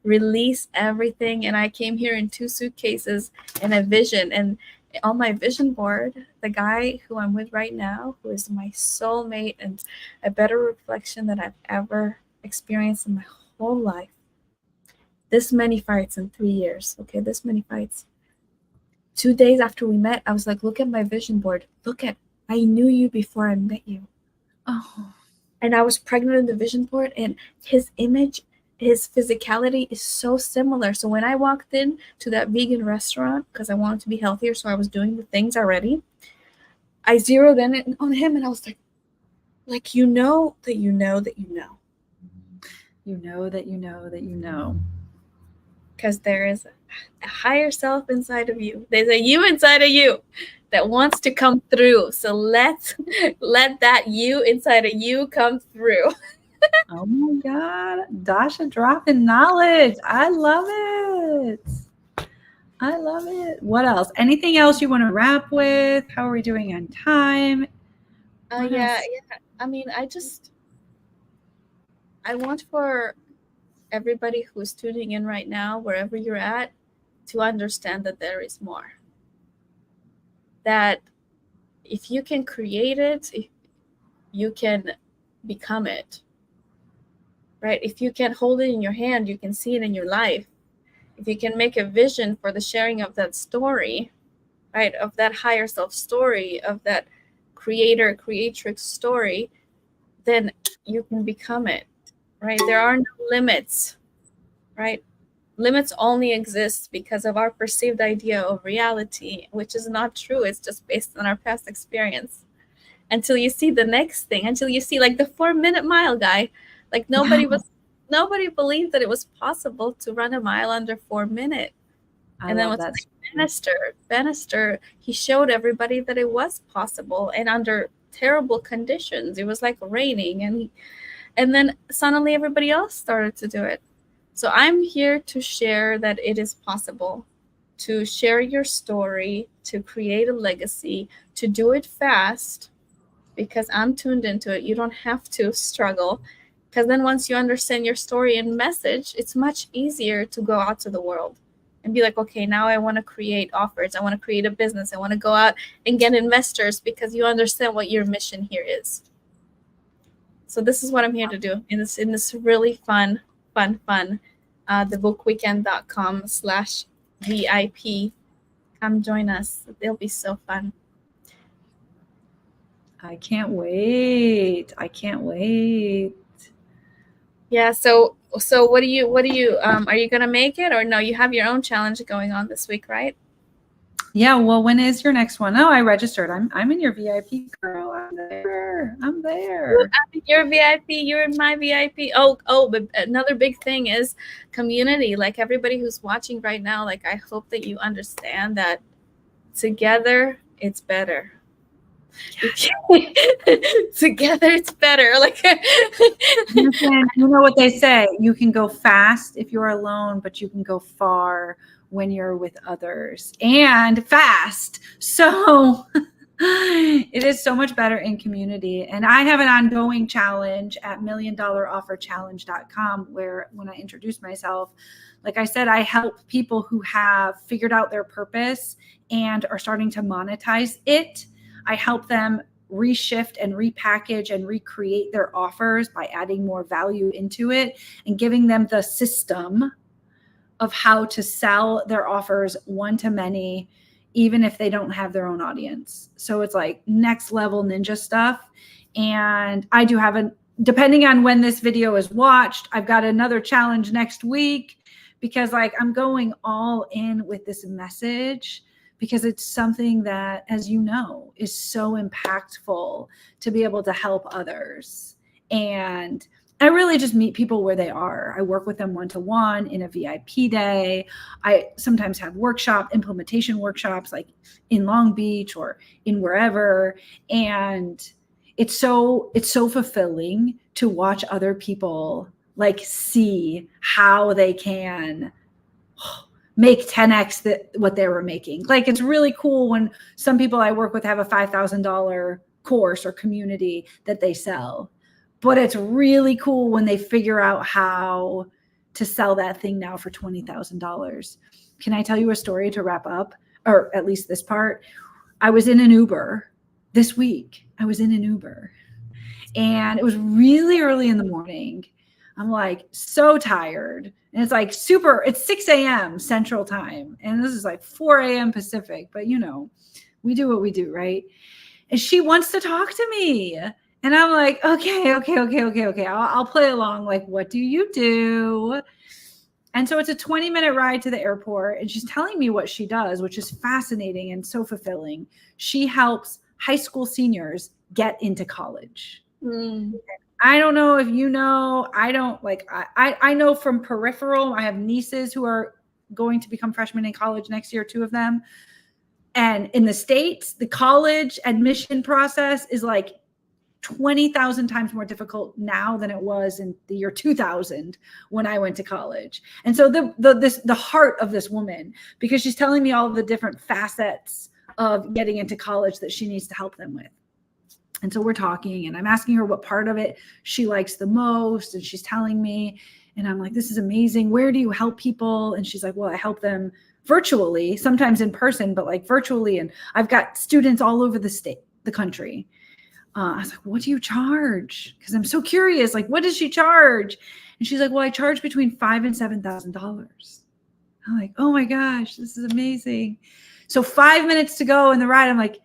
release everything. And I came here in 2 suitcases and a vision. And on my vision board, the guy who I'm with right now, who is my soulmate and a better reflection that I've ever experienced in my whole life. This many fights in 3 years. Okay, this many fights. 2 days after we met, I was like, look at my vision board. I knew you before I met you. Oh. And I was pregnant in the vision board, and his image, his physicality is so similar. So when I walked in to that vegan restaurant, because I wanted to be healthier, so I was doing the things already, I zeroed in on him, and I was like, you know that you know that you know. You know that you know that you know. Because there is a higher self inside of you. There's a you inside of you that wants to come through. So let that you inside of you come through. Oh my God. Dasha dropping knowledge. I love it. I love it. What else? Anything else you want to wrap with? How are we doing on time? Yeah. I mean, I want for everybody who's tuning in right now, wherever you're at, to understand that there is more. That if you can create it, if you can become it. Right? If you can hold it in your hand, you can see it in your life. If you can make a vision for the sharing of that story, right? Of that higher self story, of that creator, creatrix story, then you can become it, right? There are no limits, right? Limits only exist because of our perceived idea of reality, which is not true. It's just based on our past experience. Until you see the next thing, until you see like the 4-minute mile guy, like nobody believed that it was possible to run a mile under 4 minutes. And then with Bannister, he showed everybody that it was possible, and under terrible conditions. It was like raining, and then suddenly everybody else started to do it. So I'm here to share that it is possible to share your story, to create a legacy, to do it fast, because I'm tuned into it. You don't have to struggle, because then once you understand your story and message, it's much easier to go out to the world and be like, okay, now I want to create offers. I want to create a business. I want to go out and get investors, because you understand what your mission here is. So this is what I'm here to do in this really fun, thebookweekend.com/VIP. Come join us. It'll be so fun. I can't wait. I can't wait. Yeah. So what do you are you gonna make it, or no? You have your own challenge going on this week, right? Yeah. Well, when is your next one? Oh, I registered. I'm in your VIP, girl. I'm there. You're VIP. You're in my VIP. Oh, but another big thing is community. Like everybody who's watching right now, like I hope that you understand that together it's better. Yes. Together it's better. Like you know what they say, you can go fast if you're alone, but you can go far when you're with others, and fast. So it is so much better in community. And I have an ongoing challenge at milliondollarofferchallenge.com, where when I introduce myself, like I said, I help people who have figured out their purpose and are starting to monetize it. I help them reshift and repackage and recreate their offers by adding more value into it and giving them the system of how to sell their offers one-to-many, even if they don't have their own audience. So it's like next level ninja stuff. And I do have depending on when this video is watched, I've got another challenge next week, because like I'm going all in with this message, because it's something that, as you know, is so impactful to be able to help others. And I really just meet people where they are. I work with them one-to-one in a VIP day. I sometimes have implementation workshops, like in Long Beach or in wherever. And it's so fulfilling to watch other people like see how they can make 10x what they were making. Like, it's really cool when some people I work with have a $5,000 course or community that they sell. But it's really cool when they figure out how to sell that thing now for $20,000. Can I tell you a story to wrap up, or at least this part? I was in an Uber this week. And it was really early in the morning. I'm like so tired. And it's like it's 6 a.m. Central Time. And this is like 4 a.m. Pacific. But you know, we do what we do, right? And she wants to talk to me. And I'm like, okay. I'll play along. Like, what do you do? And so it's a 20-minute ride to the airport. And she's telling me what she does, which is fascinating and so fulfilling. She helps high school seniors get into college. I don't know if you know, I know from peripheral, I have nieces who are going to become freshmen in college next year, 2 of them. And in the States, the college admission process is like 20,000 times more difficult now than it was in the year 2000 when I went to college. And so the heart of this woman, because she's telling me all of the different facets of getting into college that she needs to help them with. And so we're talking, and I'm asking her what part of it she likes the most. And she's telling me, and I'm like, this is amazing. Where do you help people? And she's like, well, I help them virtually, sometimes in person, but like virtually. And I've got students all over the country. I was like, what do you charge? Because I'm so curious, like, what does she charge? And she's like, well, I charge between $5,000 and $7,000. I'm like, oh my gosh, this is amazing. So 5 minutes to go in the ride. I'm like,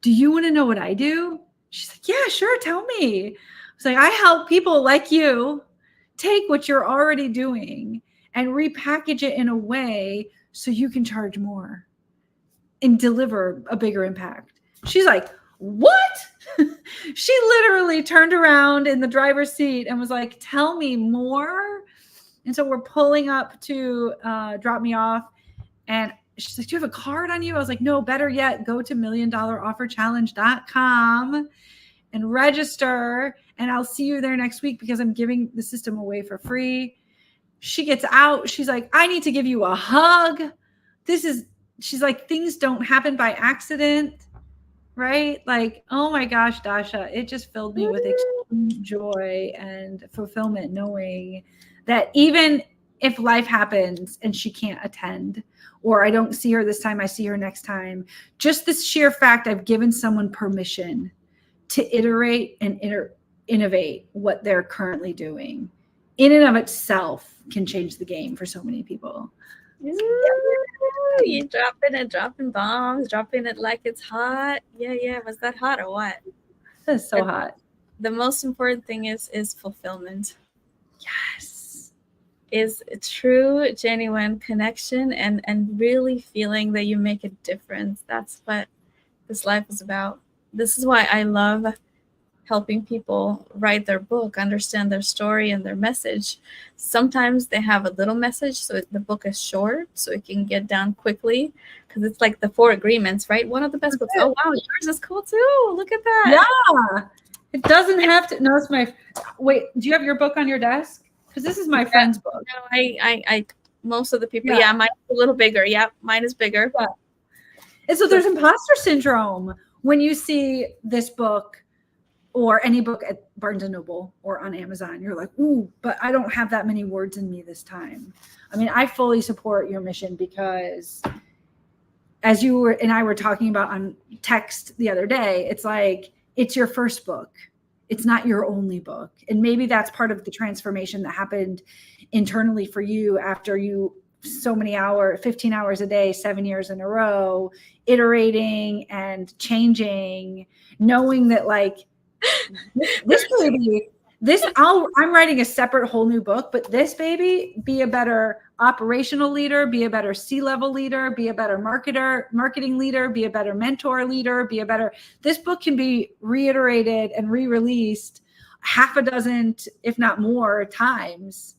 do you want to know what I do? She's like, yeah, sure. Tell me. I was like, I help people like you take what you're already doing and repackage it in a way so you can charge more and deliver a bigger impact. She's like, what? She literally turned around in the driver's seat and was like, tell me more. And so we're pulling up to drop me off. And she's like, do you have a card on you? I was like, no, better yet, go to milliondollarofferchallenge.com and register. And I'll see you there next week, because I'm giving the system away for free. She gets out. She's like, I need to give you a hug. She's like, things don't happen by accident, right? Like, oh my gosh, Dasha, it just filled me with extreme joy and fulfillment, knowing that even if life happens and she can't attend, or I don't see her this time, I see her next time, just this sheer fact I've given someone permission to iterate and innovate what they're currently doing, in and of itself can change the game for so many people. Ooh, you dropping bombs, dropping it like it's hot. Yeah. Was that hot or what? That's so hot. The most important thing is fulfillment. Yes. Is true, genuine connection and really feeling that you make a difference. That's what this life is about. This is why I love helping people write their book, understand their story and their message. Sometimes they have a little message, so the book is short, so it can get down quickly. Because it's like the 4 Agreements, right? One of the best books. Oh wow, yours is cool too. Look at that. Yeah, it doesn't have to. No, it's my. Wait, do you have your book on your desk? Because this is my friend's book. No, I most of the people. Yeah, mine's a little bigger. Yeah, mine is bigger. Yeah. And so there's imposter syndrome when you see this book or any book at Barnes & Noble or on Amazon. You're like, ooh, but I don't have that many words in me this time. I mean, I fully support your mission because as you and I were talking about on text the other day, it's like, it's your first book. It's not your only book. And maybe that's part of the transformation that happened internally for you after you so many hours, 15 hours a day, 7 years in a row, iterating and changing, knowing that like this baby, I'm writing a separate whole new book, but this baby, be a better operational leader, be a better C-level leader, be a better marketing leader, be a better mentor leader, this book can be reiterated and re-released half a dozen, if not more times.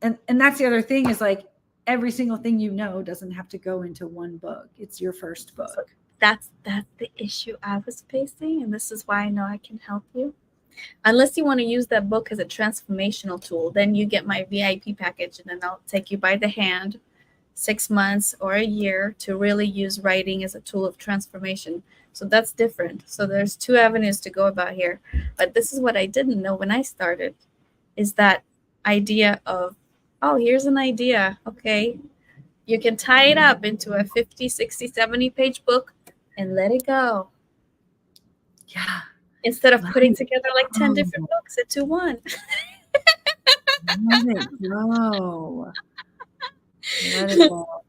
And that's the other thing is like every single thing doesn't have to go into one book. It's your first book. So that's the issue I was facing, and this is why I know I can help you. Unless you want to use that book as a transformational tool, then you get my VIP package, and then I'll take you by the hand 6 months or a year to really use writing as a tool of transformation. So that's different. So there's 2 avenues to go about here. But this is what I didn't know when I started, is that idea of, oh, here's an idea. Okay, you can tie it up into a 50, 60, 70 page book and let it go. Yeah. Instead of putting together like 10 different books into one. Let it go. Let it go.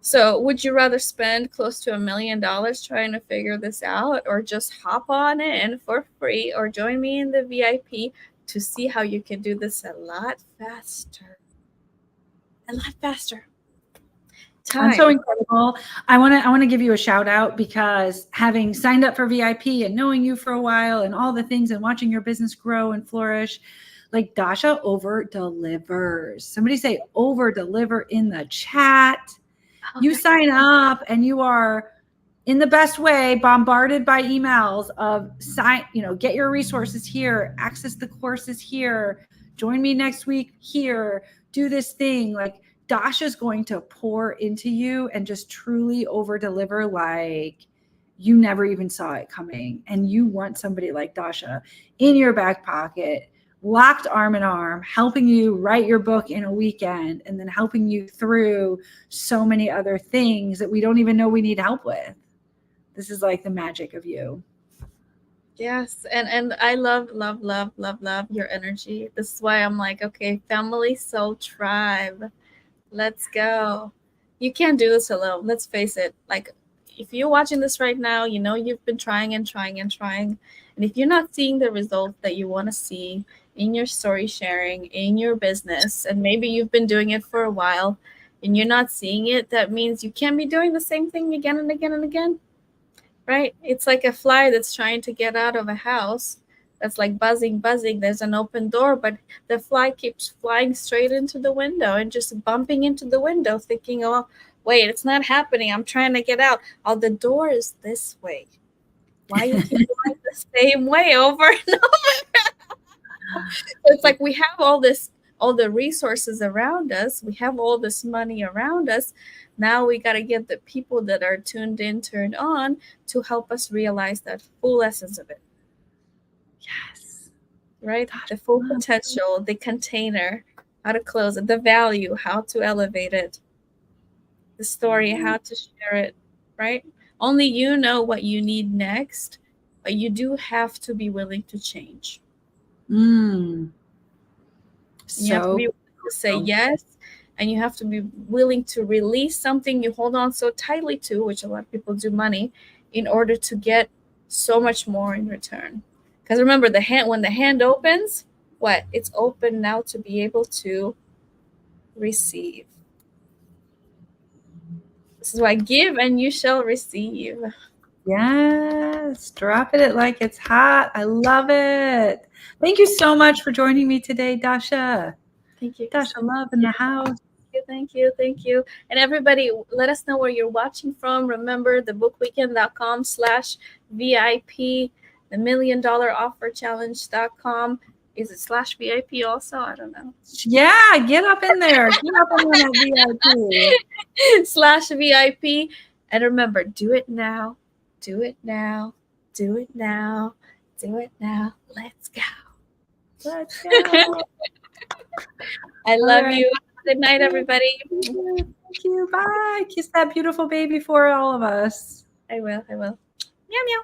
So would you rather spend close to $1 million trying to figure this out, or just hop on in for free, or join me in the VIP to see how you can do this a lot faster? A lot faster. I'm so incredible. I want to give you a shout out because having signed up for VIP and knowing you for a while and all the things and watching your business grow and flourish, like Dasha over delivers. Somebody say over deliver in the chat. You sign up and you are in the best way bombarded by emails of get your resources here, access the courses here, join me next week here, do this thing. Like Dasha's going to pour into you and just truly over deliver like you never even saw it coming. And you want somebody like Dasha in your back pocket, locked arm in arm, helping you write your book in a weekend, and then helping you through so many other things that we don't even know we need help with. This is like the magic of you. Yes. And I love your energy. This is why I'm like, okay, family, soul, tribe. Let's go. You can't do this alone. Let's face it. Like, if you're watching this right now, you've been trying and trying and trying. And if you're not seeing the results that you want to see in your story sharing, in your business, and maybe you've been doing it for a while and you're not seeing it, that means you can't be doing the same thing again and again and again, right? It's like a fly that's trying to get out of a house that's like buzzing. There's an open door, but the fly keeps flying straight into the window and just bumping into the window, thinking, oh, wait, it's not happening. I'm trying to get out. Oh, the door is this way. Why you keep going the same way over and over? It's like we have all the resources around us. We have all this money around us. Now we got to get the people that are tuned in, turned on to help us realize that full essence of it. Yes. Right? The full potential, the container, how to close it, the value, how to elevate it, the story, how to share it, right? Only you know what you need next, but you do have to be willing to change. Mm. You have to be So willing to say yes, and you have to be willing to release something you hold on so tightly to, which a lot of people do, money, in order to get so much more in return. Because remember, when the hand opens, what? It's open now to be able to receive. This is why give and you shall receive. yes, dropping it like it's hot. I love it. Thank you so much for joining me today, Dasha. Thank you, Dasha Kristin. Love in the house. Thank you. Thank you. And everybody, let us know where you're watching from. Remember, thebookweekend.com/VIP, the $1 Million Offer Challenge.com. Is it /VIP also? I don't know. Yeah, get up in there. Get up in that VIP. /VIP. And remember, do it now. Do it now. Do it now. Do it now. Let's go. Let's go. I All love right. you. Good night, everybody. Thank you. Bye. Kiss that beautiful baby for all of us. I will. Meow, meow.